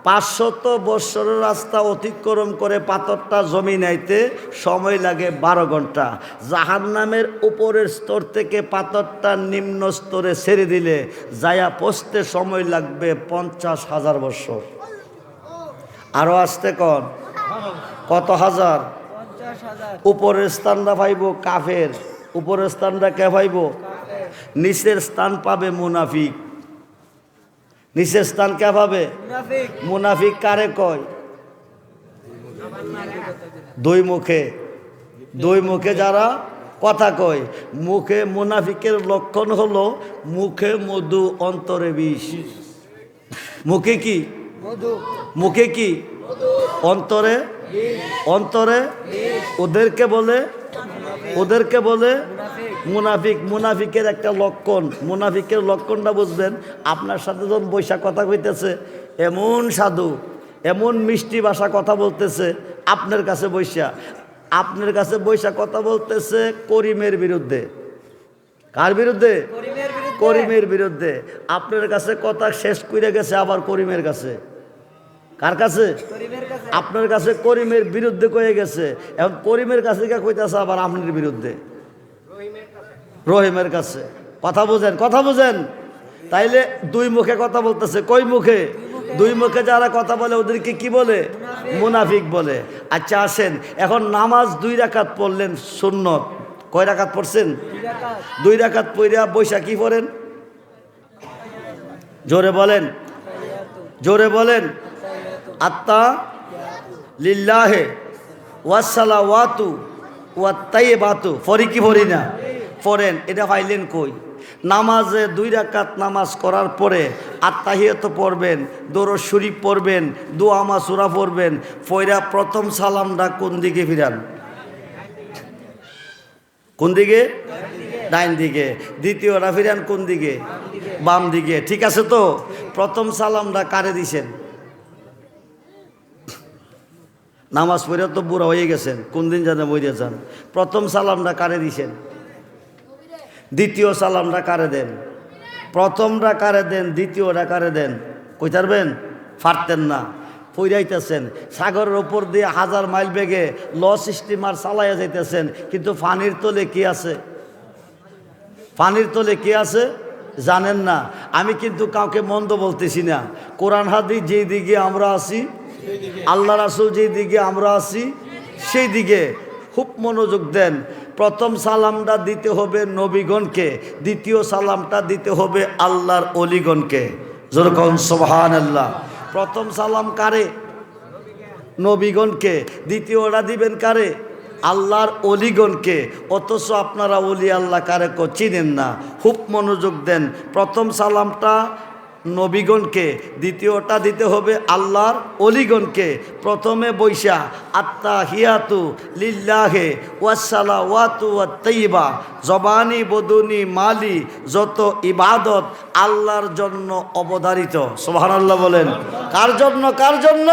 500 বৎসরের রাস্তা অতিক্রম করে পাথরটা জমিনে আইতে সময় লাগে 12 ঘন্টা। জাহান্নামের উপরের স্তর থেকে পাথরটা নিম্ন স্তরে ছেড়ে দিলে যায়া পৌঁছতে সময় লাগবে 50,000 বৎসর। আরো আসতে কন কত হাজার? উপরের স্থানটা পাইব কাফের। উপরের স্থানটা কে পাইব? নিচের স্থান পাবে মুনাফিক। নিচের স্থান কে পাবে? মুনাফিক কারে কয়? দুই মুখে। দুই মুখে যারা কথা কয়। মুখে মুনাফিকের লক্ষণ হলো মুখে মধু অন্তরে বিষ। মুখে কি? মুখে কি? অন্তরে। অন্তরে ওদেরকে বলে মুনাফিক। মুনাফিকের একটা লক্ষণ। মুনাফিকের লক্ষণটা বুঝবেন, আপনার সাথে যখন বৈশা কথা কইতেছে, এমন সাধু এমন মিষ্টি ভাষা কথা বলতেছে আপনার কাছে বৈশা কথা বলতেছে করিমের বিরুদ্ধে। কার বিরুদ্ধে? করিমের বিরুদ্ধে। আপনার কাছে কথা শেষ করে গেছে আবার করিমের কাছে। কার কাছে? আপনার কাছে করিমের বিরুদ্ধে কয়ে গেছে, এখন করিমের কাছে কে কইতেছে আবার আপনার বিরুদ্ধে, রহিমের কাছে। কথা বুঝেন? তাইলে দুই মুখে কথা বলতেছে। কই মুখে? দুই মুখে যারা কথা বলে ওদেরকে কি বলে? মুনাফিক বলে। আচ্ছা আসেন, এখন নামাজ 2 রাকাত পড়লেন সুন্নত। কয় রাকাত পড়ছেন? 2 রাকাত পড়িয়া বৈশা কি পড়েন? জোরে বলেন। আত্তা লিল্লাহে ওয়াসসালাওয়াতু ওয়াত্তাইয়িবাতু। ফরি কি ফরি না? পড়েন। এটা পাইলেন কই? নামাজে 2 রাকাত নামাজ করার পরে আত্তাহিয়াত পড়বেন, দরুদ শরীফ পড়বেন, দোয়া মাসুরা পড়বেন। পয়রা প্রথম সালামটা কোন দিকে ফিরান? কোন দিকে? ডাইন দিকে। দ্বিতীয়টা ফিরান কোন দিকে? বাম দিকে। ঠিক আছে তো? প্রথম সালামটা কারে দিছেন? নামাজ পড়ে তো বুড়া হয়ে গেছেন, কোন দিন জানে বইরে যান। প্রথম সালামটা কারে দিছেন? দ্বিতীয় সালামটা কারে দেন? প্রথমটা কারে দেন? দ্বিতীয়টা কারে দেন? কই পারবেন? পারতেন না, পইরাইতেছেন। সাগরের ওপর দিয়ে 1000 মাইল বেগে লঞ্চ স্টিমার চালাইয়া যাইতেছেন, কিন্তু পানির তলে কি আছে? পানির তলে কি আছে জানেন না। আমি কিন্তু কাউকে মন্দ বলতেছি না। কোরআন হাদিস যেই দিকে আমরা আছি, আল্লাহ রাসূল যেই দিকে আমরা আছি, সেই দিকে খুব মনোযোগ দেন। প্রথম সালামটা দিতে হবে নবীগণকে, দ্বিতীয় সালামটা দিতে হবে আল্লাহর অলিগণকে। জোরে কোন সুবহানাল্লাহ। প্রথম সালাম কারে? নবীগণকে। দ্বিতীয়টা দিবেন কারে? আল্লাহর অলিগণকে। অথচ আপনারা অলি আল্লাহ কারে কো চিনেন না। খুব মনোযোগ দেন। প্রথম সালামটা নবীগণকে, দ্বিতীয়টা দিতে হবে আল্লাহর অলিগণকে। প্রথমে বৈশা আত্তাহিয়াতু লিল্লাহে ওয়াসসালাওয়াতু ওয়াত্তাইয়িবা, জবানি বদনি মালি, যত ইবাদত আল্লাহর জন্য অবধারিত। সুবহানাল্লাহ বলেন। কার জন্য? কার জন্য?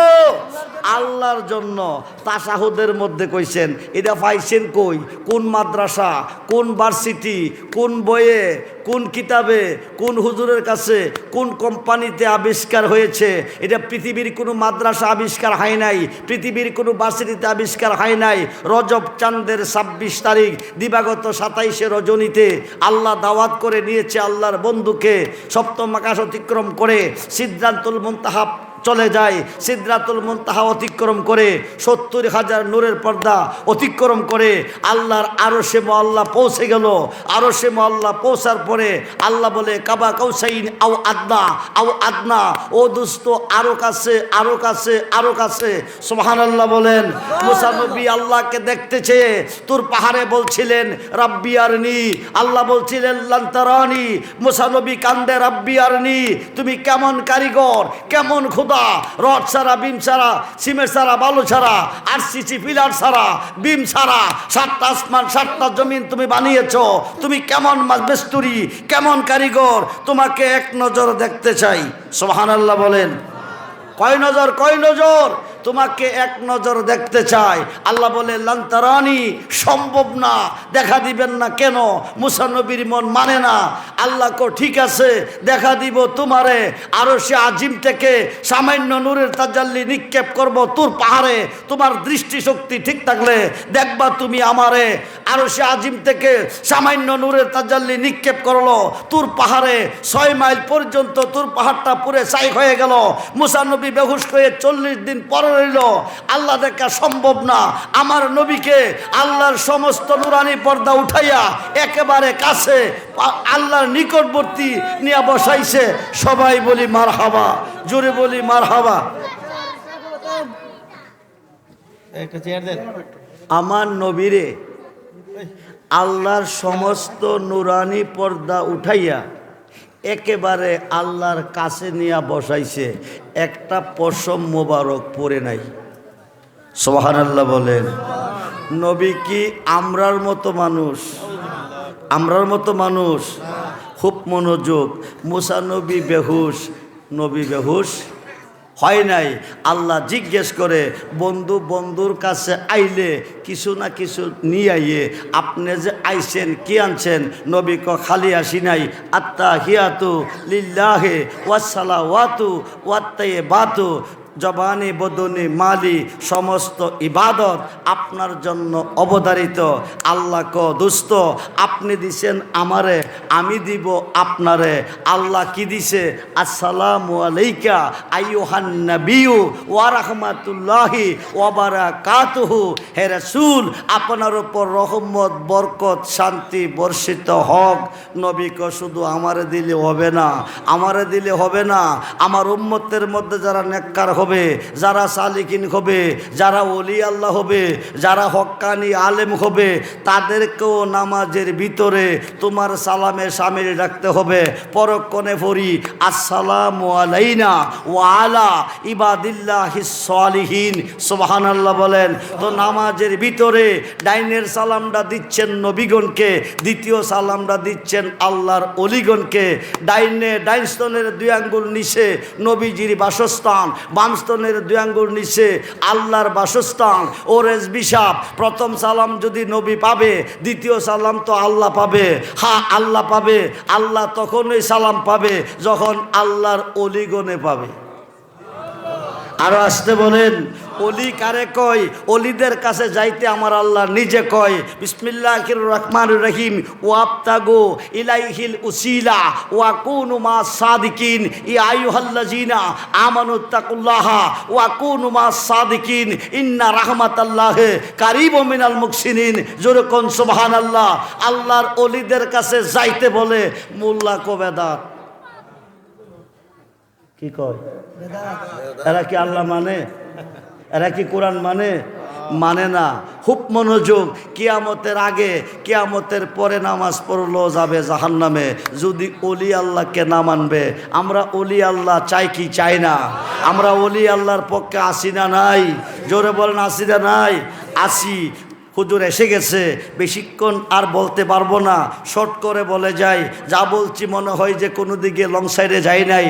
আল্লাহর জন্য। তাশাহুদের মধ্যে কইছেন, এটা পাইছেন কই? কোন মাদ্রাসা, কোন ভার্সিটি, কোন বইয়ে, কোন কিতাবে, কোন হুজুরের কাছে, কোন কোম্পানিতে আবিষ্কার হয়েছে? এটা পৃথিবীর কোনো মাদ্রাসা আবিষ্কার হয় নাই, পৃথিবীর কোনো ভার্সিটিতে আবিষ্কার হয় নাই। রজব চাঁদের 26 তারিখ দিবাগত 27শে রজনীতে আল্লাহ দাওয়াত করে নিয়েছে আল্লাহর বন্ধুকে। সপ্তম আকাশ অতিক্রম করে সিদরাতুল মুনতাহা চলে যায়। সিদরাতুল মুনতাহা অতিক্রম করে 70,000 নূরের পর্দা অতিক্রম করে আল্লাহর আরশে মুআল্লা পৌঁছে গেল। আরশে মুআল্লা পৌঁছার পরে আল্লাহ বলে কাবা কাউসাইন আও আদনা, ও দোস্ত আরো কাছে, আরো কাছে, আরো কাছে। সুবহানাল্লাহ বলেন। মুসা নবী আল্লাহকে দেখতে চেয়ে তুর পাহাড়ে বলছিলেন রাব্বি আরনি, আল্লাহ বলছিলেন লান তারানি। মুসা নবী কান্দে রাব্বি আরনি, তুমি কেমন কারিগর, কেমন খোদা, খোদা রড ছাড়া, বিম ছাড়া, সিমেন্ট ছাড়া, বালু ছাড়া, আরসিসি পিলার ছাড়া, বিম ছাড়া 7টা আসমান 7টা জমিন তুমি বানিয়েছো। তুমি কেমন মিস্ত্রি, কেমন কারিগর, তোমাকে এক নজর দেখতে চাই। সুবহানাল্লাহ বলেন। কয় নজর, কয় নজর? তোমাকে এক নজর দেখতে চাই। আল্লাহ বলে লান তারানি, সম্ভব না, দেখা দিবেন না কেন? মুসা নবীর মন মানে না। আল্লাহ কো ঠিক আছে, দেখা দিব তোমারে। আরশে আজিম থেকে সামান্য নূরের তাজাল্লি নিক্ষেপ করব তোর পাহাড়ে। তোমার দৃষ্টিশক্তি ঠিক থাকলে দেখবা তুমি আমারে। আরশে আজিম থেকে সামান্য নূরের তাজাল্লি নিক্ষেপ করলো তোর পাহাড়ে। 6 মাইল পর্যন্ত তোর পাহাড়টা পুরে ছাই হয়ে গেল। মুসা নবী বেহুশ হয়ে 40 দিন পরে রইল। আল্লাহ দেখা সম্ভব না। আমার নবীকে আল্লাহর সমস্ত নুরানি পর্দা উঠাইয়া একেবারে কাছে আল্লাহর নিকটবর্তী নিয়ে বসাইছে। সবাই বলি মারহাবা, জোরে বলি মারহাবা। একটা চেয়ার দেন। আমার নবীরে আল্লাহর সমস্ত নুরানি পর্দা উঠাইয়া একেবারে আল্লাহর কাছে নিয়ে বসাইছে। একটা পশম মোবারক পরে নাই। সুবহানাল্লাহ বলেন। নবী কি আমরার মতো মানুষ? আমরার মতো মানুষ? খুব মনোযোগ। মুসা নবী বেহুশ, নবী বেহুশ হয় নাই। আল্লাহ জিজ্ঞেস করে বন্ধু বন্ধুর কাছে আইলে কিছু না কিছু নিয়ে আইয়ে, আপনি যে আইছেন কি আনছেন? নবী ক খালি আসি নাই। আত্তাহিয়াতু লিল্লাহি ওয়াসসালাওয়াতু ওয়াত্তাইয়্যিবাতু জবানি বদনি মালি, সমস্ত ইবাদত আপনার জন্য অবধারিত। আল্লাহ ক দোস্ত আপনি দিছেন আমারে, আমি দিব আপনারে। আল্লাহ কি দিছে? আসসালামু আলাইকা আইয়ুহান নাবিয়্যু ওয়া রাহমাতুল্লাহি ওয়া বারাকাতুহু। হে রাসূল, আপনার উপর রহমত বরকত শান্তি বর্ষিত হোক। নবী ক শুধু আমারে দিলে হবে না, আমারে দিলে হবে না। আমার উম্মতের মধ্যে যারা নেককার হবে, যারা সালিকিন হবে, যারা ওলি আল্লাহ হবে, যারা হক্কানি আলেম হবে, তাদেরকেও নামাজের ভিতরে তোমার সালামে শামিল রাখতে হবে। পরক্ষণে পড়ি আসসালামু আলাইনা ওয়া আলা ইবাদিল্লাহিস সালিহিন। সুবহানাল্লাহ বলেন। তো নামাজের ভিতরে ডাইনের সালামটা দিচ্ছেন নবীগণকে, দ্বিতীয় সালামটা দিচ্ছেন আল্লাহর অলিগণকে। ডাইন স্তনের 2 আঙ্গুল নিচে নবীজির বাসস্থান, বাম স্তনের 2 আঙ্গুল নিচে আল্লাহর বাসস্থান। ও রেজবি সাহেব, প্রথম সালাম যদি নবী পাবে, দ্বিতীয় সালাম তো আল্লাহ পাবে। হ্যাঁ আল্লাহ পাবে। আল্লাহ তখনই সালাম পাবে যখন আল্লাহর অলিগণে পাবে। আরো আসতে বলেন। অলি কারে কয়? অলিদের কাছে যাইতে আমার আল্লাহ নিজে কয় বিসমিল্লাহির রহমানির রহিম ওয়াবতাগু ইলাইহিল উসিলা ওয়া কুনু মাস সাদিকিন। ইয়া আইয়ুহাল্লাযিনা আমানুত্তাকুল্লাহা ওয়া কুনু মাস সাদিকিন ইন্না রাহমাতাল্লাহি কারীবুম মিনাল মুহসিনিন। জোরে কোন সুবহানাল্লাহ। আল্লাহর অলিদের কাছে যাইতে বলে মোল্লা কবেদার কি কয়? এরা কি আল্লাহ মানে? এরা কি কোরআন মানে? মানে না। খুব মনোযোগ। কিয়ামতের আগে কিয়ামতের পরে নামাজ পড়লো যাবে জাহান্নামে যদি অলি আল্লাহকে না মানবে। আমরা অলি আল্লাহ চাই কি চাই না? আমরা অলি আল্লাহর পক্ষে আসি না নাই? জোরে বলেন আসি না নাই? আসি। হুজুর এসে গেছে, বেশিক্ষণ আর বলতে পারবো না, শর্ট করে বলে যাই। যা বলছি মনে হয় যে কোনো দিকে লং সাইডে যাই নাই,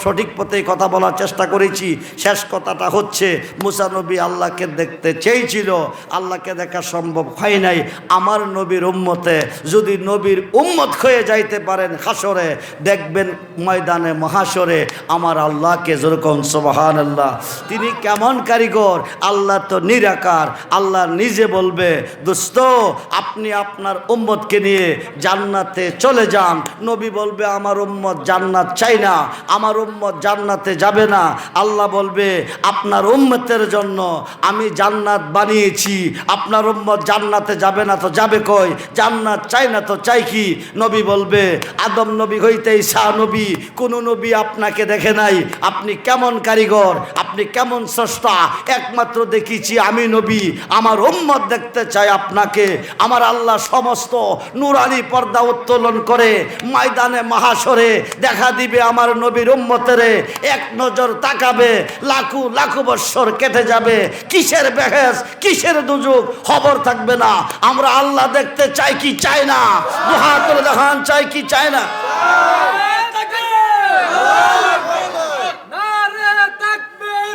সঠিক পথে কথা বলার চেষ্টা করেছি। শেষ কথাটা হচ্ছে মুসা নবী আল্লাহকে দেখতে চেয়েছিল, আল্লাহকে দেখা সম্ভব হয় নাই। আমার নবীর উম্মতে যদি নবীর উম্মত হয়ে যাইতে পারেন হাসরে, দেখবেন ময়দানে মহাসরে আমার আল্লাহকে যেরকম সুবহানাল্লাহ। তিনি কেমন কারিগর? আল্লাহ তো নিরাকার। আল্লাহ নিজে বলবে দোস্ত আপনি আপনার উম্মতকে নিয়ে জান্নাতে চলে যান। নবী বলবে আমার উম্মত জান্নাত চাই না, আমার উম্মত জান্নাতে যাবে না। আল্লাহ বলবে আপনার উম্মতের জন্য আমি জান্নাত বানিয়েছি, আপনার উম্মত জান্নাতে যাবে না তো যাবে কই? জান্নাত চাই না তো চাই কি? নবী বলবে আদম নবী হইতে ঈসা নবী কোন নবী আপনাকে দেখে নাই, আপনি কেমন কারিগর? আপনি কেমন স্রষ্টা, একমাত্র দেখিছি আমি নবী, আমার উম্মত দেখতে চাই আপনাকে। আমার আল্লাহ সমস্ত নুরানি পর্দা উত্তোলন করে ময়দানে মাহাশরে দেখা দিবে আমার নবীর উম্মতেরে, এক নজর তাকাবে, লাখো লাখো বৎসর কেটে যাবে, কিসের বেহেস কিসের দুজুক খবর থাকবে না। আমরা আল্লাহ দেখতে চাই কি চাই না? দুহা করে দেখান, চাই কি চাই না?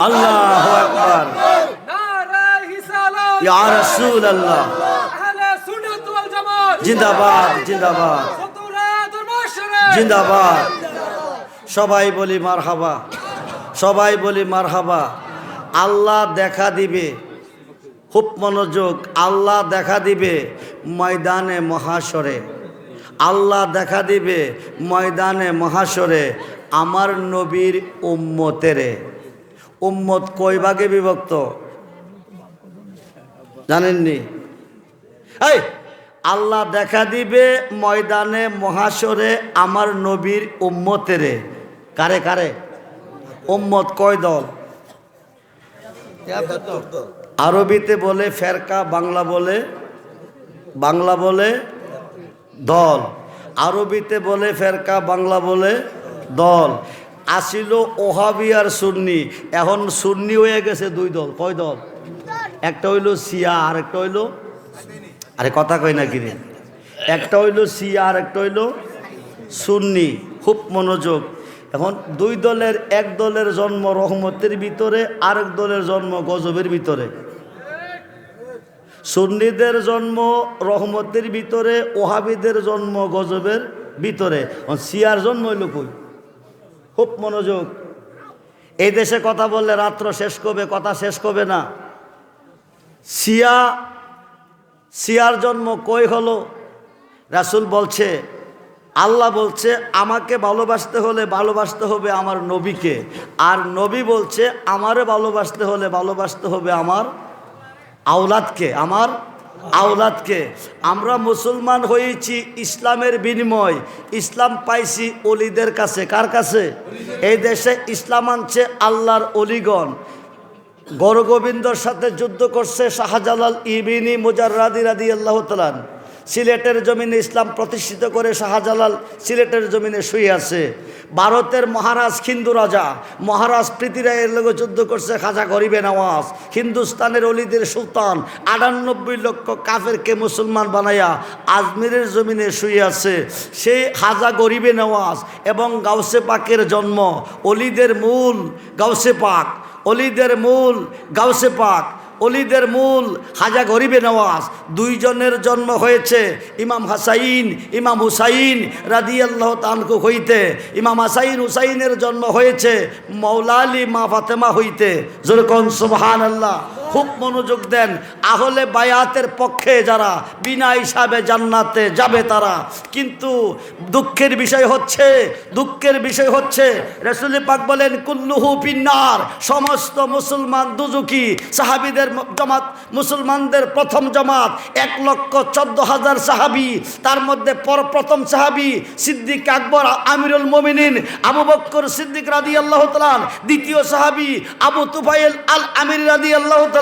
আল্লাহু আকবার, ইয়া রাসূলুল্লাহ, জিন্দাবাদ জিন্দাবাদ জিন্দাবাদ। সবাই বলি মারহাবা, সবাই বলি মারহাবা। আল্লাহ দেখা দিবে, খুব মনোযোগ, আল্লাহ দেখা দিবে ময়দানে মহাশরে। আল্লাহ দেখা দিবে ময়দানে মহাশরে আমার নবীর উম্মতেরে। উম্মত কয় ভাগে বিভক্ত জানেননি? এই আল্লাহ দেখা দিবে ময়দানে মহাশরে আমার নবীর উম্মতেরে। কারে কারে? উম্মত কয় দল? আরবিতে বলে ফেরকা, বাংলা বলে দল। আরবিতে বলে ফেরকা, বাংলা বলে দল। আসিল ওহাবি আর সুন্নি, এখন সুন্নি হয়ে গেছে দুই দল। কয় দল? একটা হইল শিয়া আর একটা হইল, আরে কথা কই না কিরে, একটা হইল শিয়া আর একটা হইল সুন্নি। খুব মনোযোগ। এখন দুই দলের, এক দলের জন্ম রহমতের ভিতরে, আরেক দলের জন্ম গজবের ভিতরে। সুন্নিদের জন্ম রহমতের ভিতরে, ওহাবিদের জন্ম গজবের ভিতরে। শিয়ার জন্ম হইল কই? খুব মনোযোগ। এই দেশে কথা বললে রাত্র শেষ করবে, কথা শেষ করবে না। শিয়ার জন্ম কই হলো? রাসূল বলছে, আল্লাহ বলছে আমাকে ভালোবাসতে হলে ভালোবাসতে হবে আমার নবীকে, আর নবী বলছে আমারে ভালোবাসতে হলে ভালোবাসতে হবে আমার আওলাদকে, আমার আওলাদকে। আমরা মুসলমান হয়েছি ইসলামের বিনিময়, ইসলাম পাইছি অলিদের কাছে। কার কাছে? এই দেশে ইসলাম আনছে আল্লাহর অলিগণ। গৌরগোবিন্দর সাথে যুদ্ধ করছে শাহজালাল ইবিনি মুজাররাদি রাদিয়াল্লাহু তাআলা। সিলেটের জমিনে ইসলাম প্রতিষ্ঠিত করে শাহজালাল সিলেটের জমিনে শুয়ে আছে। ভারতের মহারাজ হিন্দু রাজা মহারাজ পৃথিরায়ের লোক যুদ্ধ করছে খাজা গরিবে নওয়াজ। হিন্দুস্তানের অলিদের সুলতান 98 লক্ষ কাফেরকে মুসলমান বানাইয়া আজমিরের জমিনে শুয়ে আছে। সেই খাজা গরিবে নওয়াজ এবং গাউসে পাকের জন্ম। অলিদের মূল গাউসে পাক, অলিদের মূল গাউসে পাক, অলিদের মূল খাজা গরিবে নওয়াজ। দুইজনের জন্ম হয়েছে ইমাম হাসাইন, ইমাম হুসাইন রাদিয়াল্লাহু তাআলা হইতে। ইমাম হাসাইন হুসাইনের জন্ম হয়েছে মৌলা আলী মা ফাতেমা হইতে। যেরকম সুবহানাল্লাহ। খুব মনোযোগ দেন। আহলে বায়াতের পক্ষে যারা বিনা হিসাবে জান্নাতে যাবে তারা। কিন্তু দুঃখের বিষয় হচ্ছে রাসূল পাক বলেন কুল্লুহু ফিন্নার, সমস্ত মুসলমান দুজুকি। সাহাবীদের জামাত, মুসলমানদের প্রথম জামাত 1,14,000 সাহাবী। তার মধ্যে প্রথম সাহাবী সিদ্দিক আকবর আমিরুল মুমিনিন আবু বকর সিদ্দিক রাদিয়াল্লাহু তাআলা। দ্বিতীয় সাহাবী আবু তুফাইল আল আমির রাদিয়াল্লাহু তাআলা।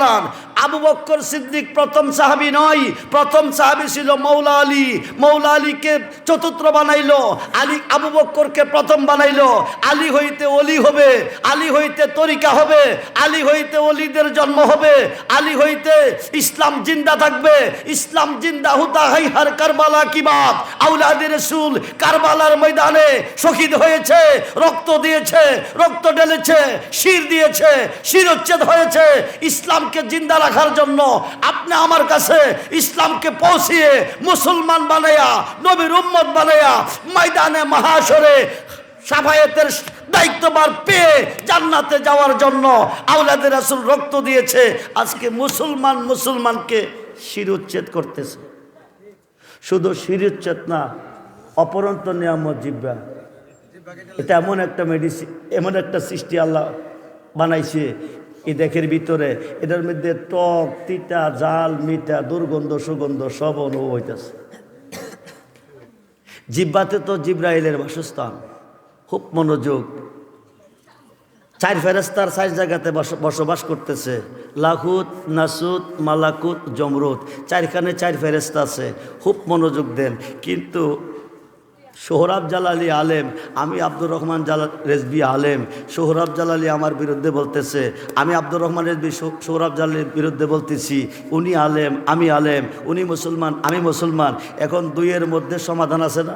আবু বকর সিদ্দিক প্রথম সাহাবী নয়, প্রথম সাহাবী ছিল মৌলা আলী। মৌলা আলীকে চতুর্থ বানাইলো, আলী আবু বকরকে প্রথম বানাইলো। আলী হইতে অলি হবে, আলী হইতে তরিকা হবে, আলী হইতে অলিদের জন্ম হবে, আলী হইতে ইসলাম জিন্দা থাকবে। ইসলাম জিন্দা হুতা হাই হার কারবালা কি বাত। আওলাদে রাসূল কারবালার ময়দানে শহীদ হয়েছে, রক্ত দিয়েছে, রক্ত ঢেলেছে, শির দিয়েছে, শিরোচ্ছেদ হয়েছে ইসলামকে জিন্দা রাখার জন্য। আপনি আমার কাছে ইসলামকে পৌঁছিয়ে মুসলমান বানায়া, নবীর উম্মত বানায়া ময়দানে মাহাশরে শাফায়াতের দায়িত্বভার পেয়ে জান্নাতে যাওয়ার জন্য আওলাদে রাসূল রক্ত দিয়েছে। আজকে মুসলমানকে শিরোচ্ছেদ করতেছে। শুধু শিরোচ্ছেদ না, অপরন্ত নিয়ামত জিহ্বা। এটা এমন একটা মেডিসিন, এমন একটা সৃষ্টি আল্লাহ বানাইছে এই দেখের ভিতরে। এটার মধ্যে টক, তিতা, জাল, মিঠা, দুর্গন্ধ, সুগন্ধ সব অনুভব হইতেছে। জিহ্বাতে তো জিব্রাইলের বাসস্থান। খুব মনোযোগ। চার ফেরেস্তার 4 জায়গাতে বসবাস করতেছে, লাহুত, নাসুত, মালাকুত, জমরুত। 4খানে 4 ফেরেস্তা আছে। খুব মনোযোগ দেন। কিন্তু সোহরাব জালালি আলেম, আমি আব্দুর রহমান রেজবি আলেম। সোহরাব জালালি আমার বিরুদ্ধে বলতেছে, আমি আব্দুর রহমান রেজবি সোহরাব জালালির বিরুদ্ধে বলতেছি। উনি আলেম, আমি আলেম। উনি মুসলমান, আমি মুসলমান। এখন দুইয়ের মধ্যে সমাধান আছে না?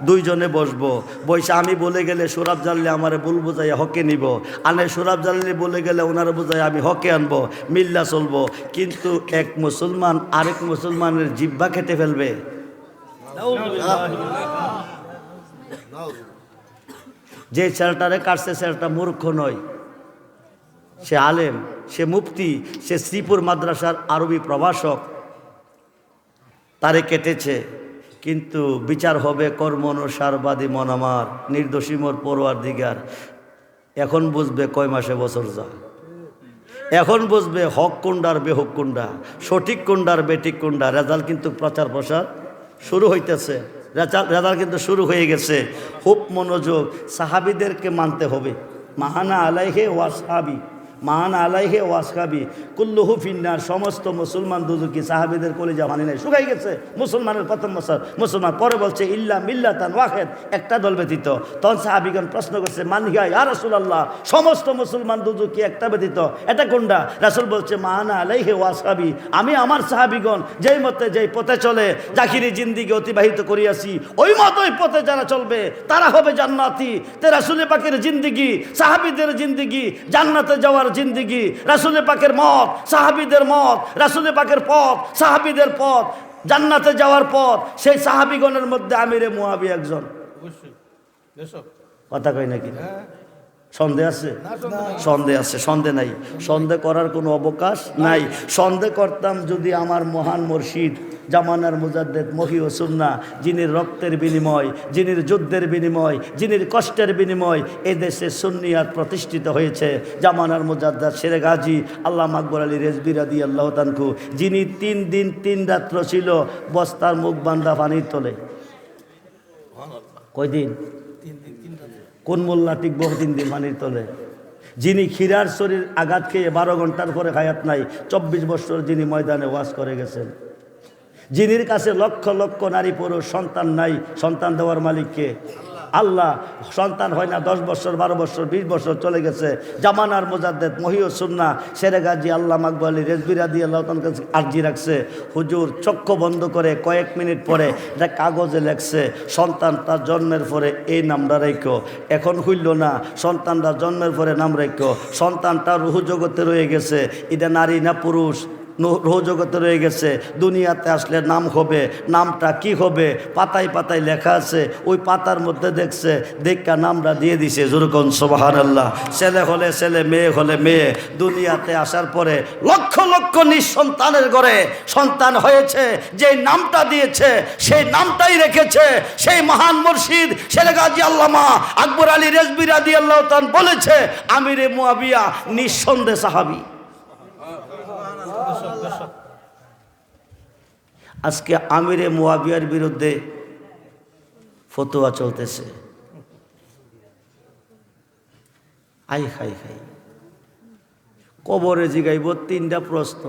দুইজনে বসবো, বৈশা আমি বলে গেলে সোহরাব জালালি আমারে ভুল বোঝাই হকে নিব, আনে সোহরাব জালালি বলে গেলে ওনারা বোঝাই আমি হকে আনবো, মিল্লা চলবো। কিন্তু এক মুসলমান আরেক মুসলমানের জিহ্বা কেটে ফেলবে। যে ছেলেটারে কাটছে ছেলেটা মূর্খ নয়, সে আলেম, সে মুফতি, সে শ্রীপুর মাদ্রাসার আরবি প্রভাষক। তারে কেটেছে, কিন্তু বিচার হবে কর্ম অনুসারবাদী মন আমার, নির্দোষী মোর পরওয়ারদিগার। এখন বুঝবে কয় মাসে বছর যা, এখন বুঝবে হক কোনডার বেহক কোনডা, সঠিক কোনডার বেঠিক কোনডা। রেজাল্ট কিন্তু প্রচার প্রসার শুরু হইতেছে, রেজাল্ট কিন্তু শুরু হয়ে গেছে। খুব মনোযোগ, সাহাবিদেরকে মানতে হবে। মাহানা আলাইহে ওয়াসহাবি, মাহানা আলাইহে ওয়াসহাবি কুল্লুহু ফিন্নার। সমস্ত মুসলমান দুজকি, সাহাবিদের কলিজা মানি নাই, শুকাই গেছে। মুসলমানের প্রথম বছর মুসলমান, পরে বলছে ইল্লা মিল্লাতান ওয়াহিদ, একটা দল ব্যতীত। তখন সাহাবিগণ প্রশ্ন করছে মানহিয়া ইয়া রাসূলুল্লাহ, সমস্ত মুসলমান দুজকি একটা ব্যতীত, এটা কোনটা? রাসূল বলছে মাহানা আলাইহে ওয়াসহাবি, আমি আমার সাহাবিগণ যেই মতে যেই পথে চলে জাকিরি জিন্দিগি অতিবাহিত করিয়াছি, ওই মতোই পথে যারা চলবে তারা হবে জান্নাতি। তে রাসূল পাকের জিন্দিগি, সাহাবিদের জিন্দিগি, জান্নাতে যাওয়ার জিন্দিগি, রাসূল পাকের মত, সাহাবিদের মত, রাসূল পাকের পথ, সাহাবিদের পথ, জান্নাতে যাওয়ার পথ। সেই সাহাবিগণের মধ্যে আমিরে মুয়াবিয়া একজন। কথা কই নাকি? সন্দেহ আছে? সন্দেহ আছে, সন্দেহ নাই। সন্দেহ করার কোনো অবকাশ নাই। সন্দেহ করতাম যদি আমার মহান মুর্শিদ জামানার মুজাদ্দেদ মহি ও সুন্নাহ, যিনি রক্তের বিনিময়, যিনি যুদ্ধের বিনিময়, যিনি কষ্টের বিনিময় এ দেশে সুন্নিয়াত প্রতিষ্ঠিত হয়েছে, জামানার মুজাদ্দেদ শেরে গাজী আল্লামা আকবর আলী রেজবি রাদিয়াল্লাহু তাআলা, যিনি 3 দিন 3 রাত্র ছিল বস্তার মুখ বান্ধা পানির তলে। কয়দিন? কোন মোল্লা টিকবো 3 দিন পানির তলে? যিনি ক্ষীরার শরীর আঘাত খেয়ে 12 ঘন্টার পরে হায়াত নাই, 24 বছর যিনি ময়দানে ওয়াজ করে গেছেন, যিনির কাছে লক্ষ লক্ষ নারী পুরুষ, সন্তান নাই, সন্তান দেওয়ার মালিককে আল্লাহ। সন্তান হয় না, 10 বছর 12 বছর 20 বছর চলে গেছে। জামানার মুজাদ্দেদ মহি ও সুন্নাহ শেরে গাজী আল্লামা আকবর আলী রেজবি রাদিয়াল্লাহু তাআলার কাছে আরজি রাখছে, হুজুর চক্ষু বন্ধ করে কয়েক মিনিট পরে এটা কাগজে লেখছে, সন্তান তার জন্মের পরে এই নামটা রেখো। এখন হইল না, সন্তানটা জন্মের পরে নাম রেখো। সন্তানটা রুহ জগতে রয়ে গেছে, এটা নারী না পুরুষ, রুহ জগতে রয়ে গেছে। দুনিয়াতে আসলে নাম হবে, নামটা কি হবে পাতায় পাতায় লেখা আছে। ওই পাতার মধ্যে দেখছে, দেখা নামটা দিয়ে দিছে। যেরকম সুবহানাল্লাহ। ছেলে হলে ছেলে, মেয়ে হলে মেয়ে। দুনিয়াতে আসার পরে লক্ষ লক্ষ নিঃসন্তানের ঘরে সন্তান হয়েছে, যেই নামটা দিয়েছে সেই নামটাই রেখেছে সেই মহান মুর্শিদ শেরে গাজী আল্লামা আকবর আলী রেজবি রাদিয়াল্লাহু তাআলা বলেছে, আমিরে মুয়াবিয়া নিঃসন্দেহ সাহাবী। আজকে আমিরে মুয়াবিয়ার বিরুদ্ধে ফতোয়া চলতেছে। আই খাই খাই কবরে জিগাইব 3টা প্রশ্ন।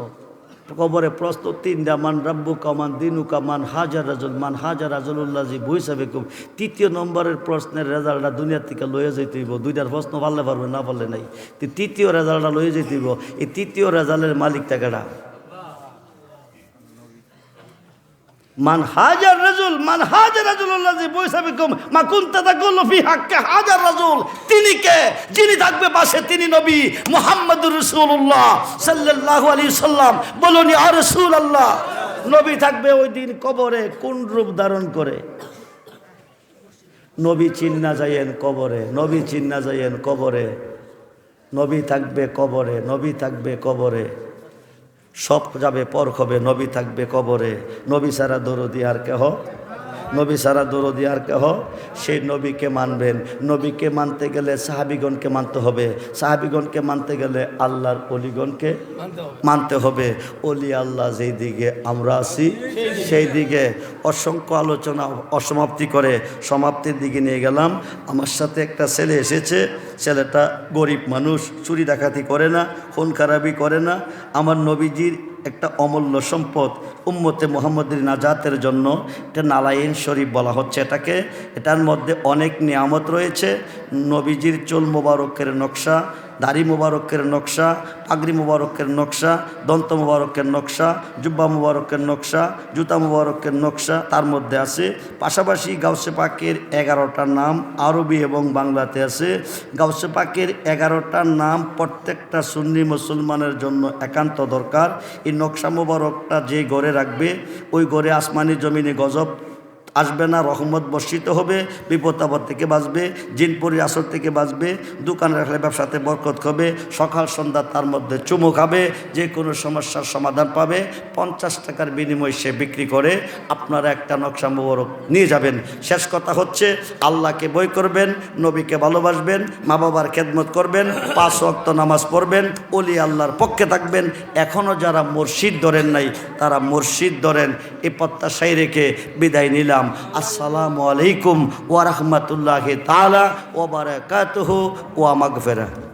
কবরে প্রশ্ন 3টা, মান রাব্বুকা মান দিনুকা মান হাজার রাজুল, মান হাজার রাজুল্লাহি বুইসাবিকুম। 3য় নম্বরের প্রশ্নের রেজাল্টটা দুনিয়ার থেকে লয়ে যেতে হইব। 2টার প্রশ্ন পারলে পারবে, না পারলে নাই। 3য় রেজাল্টটা লয়ে যেতে হইব। এই 3য় রেজাল্টের মালিক টাকাটা মান হাজার রাজুল, মান হাজার রাজুল্লাহি বুইসাবিকুম মা কুনতা তাকুলু ফি হাক্কি হাজার রাজুল। তিনি কে? যিনি থাকবে পাশে তিনি নবী মুহাম্মদুর রাসূলুল্লাহ সাল্লাল্লাহু আলাইহি সাল্লাম। বলুন ইয়া রাসূলুল্লাহ। নবী থাকবে ওই দিন কবরে কোন রূপ ধারণ করে? নবী চিন্না যাইয়েন কবরে, নবী চিন্না যাইয়েন কবরে। নবী থাকবে কবরে, নবী থাকবে কবরে। সব যাবে পর হবে, নবী থাকবে কবরে। নবী ছাড়া দরদি আর কেহ নবী সারা দরদি আর কেহ, সেই নবীকে মানবেন। নবীকে মানতে গেলে সাহাবিগণকে মানতে হবে, সাহাবিগণকে মানতে গেলে আল্লাহর অলিগণকে মানতে হবে। অলি আল্লাহ যেই দিকে আমরা আছি সেই দিকে। অসংখ্য আলোচনা অসমাপ্তি করে সমাপ্তির দিকে নিয়ে গেলাম। আমার সাথে একটা ছেলে এসেছে, ছেলেটা গরিব মানুষ, চুরি ডাকাতি করে না, খুন খারাপি করে না। আমার নবীজির একটা অমূল্য সম্পদ, উম্মতে মুহাম্মদের নাজাতের জন্য এটা নালাইন শরীফ বলা হচ্ছে এটাকে। এটার মধ্যে অনেক নিয়ামত রয়েছে। নবীজির চুল মোবারকের নকশা, দাড়ি মোবারকের নকশা, পাগড়ি মোবারকের নকশা, দন্ত মোবারকের নকশা, জুব্বা মোবারকের নকশা, জুতা মোবারকের নকশা তার মধ্যে আছে। পাশাপাশি গাউসে পাকের 11টা নাম আরবি এবং বাংলাতে আছে। গাউসে পাকের 11টার নাম প্রত্যেকটা সুন্নি মুসলমানের জন্য একান্ত দরকার। এই নকশা মোবারকটা যে ঘরে রাখবে, ওই ঘরে আসমানি জমিনে গজব আসবে না, রহমত বর্ষিত হবে, বিপদ আপদ থেকে বাঁচবে, জিনপুরি আসর থেকে বাঁচবে, দোকানে রাখলে ব্যবসাতে বরকত হবে, সকাল সন্ধ্যা তার মধ্যে চুমু খাবে, যে কোনো সমস্যার সমাধান পাবে। 50 টাকার বিনিময়ে সে বিক্রি করে। আপনারা একটা নকশা মোবারক নিয়ে যাবেন। শেষ কথা হচ্ছে, আল্লাহকে বই করবেন, নবীকে ভালোবাসবেন, মা বাবার খেদমত করবেন, 5 ওয়াক্ত নামাজ পড়বেন, ওলি আল্লাহর পক্ষে থাকবেন। এখনও যারা মুর্শিদ ধরেন নাই তারা মুর্শিদ ধরেন। এই প্রত্যাশায় রেখে বিদায় নিলাম। আসসালামু আলাইকুম ওয়া রাহমাতুল্লাহি তাআলা ওয়া বারাকাতুহু ওয়া মাগফিরাহ।